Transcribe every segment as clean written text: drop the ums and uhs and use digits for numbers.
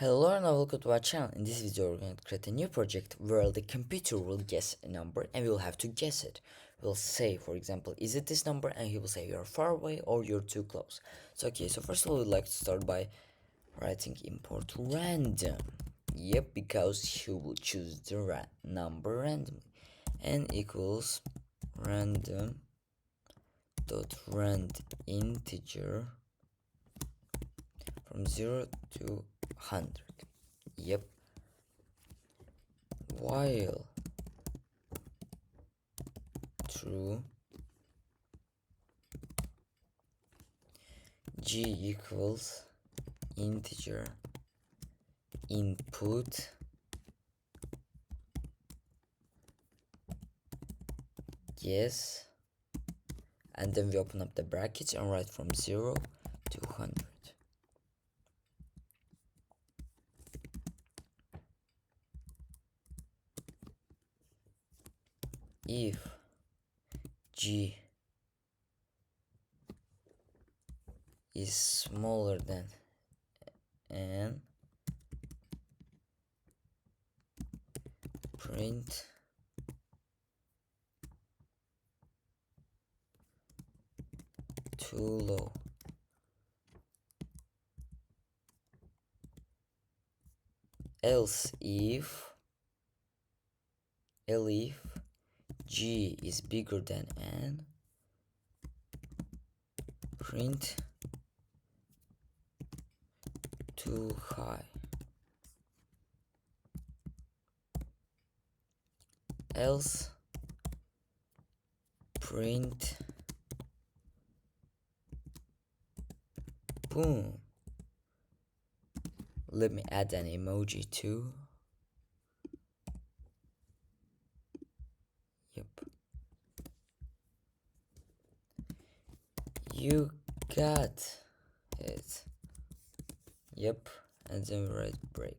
Hello and welcome to our channel. In this video we're going to create a new project where the computer will guess a number and we will have to guess it. We'll say, for example, is it this number, and he will say you're far away or you're too close. So first of all we'd like to start by writing import random. Yep, because he will choose the number randomly. And equals random dot rand integer from 0 to 100. Yep. While true, g equals integer input yes, and then we open up the brackets and write from 0 to 100. If g is smaller than n, print too low. Else if g is bigger than n, print too high. Else print boom. Let me add an emoji too. Yep. You got it. Yep. And then we write break.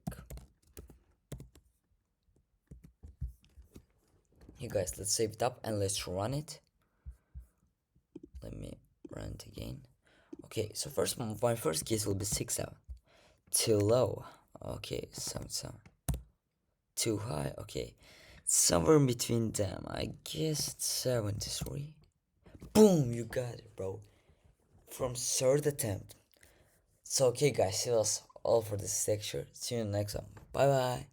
Hey guys, let's save it up and let's run it. Let me run it again. Okay, so my first guess will be 6 7. Too low. Okay, some. Too high. Okay, somewhere in between them. I guess it's 73. Boom, you got it, bro. From third attempt. So okay guys, that was all for this lecture. See you in the next one. Bye bye.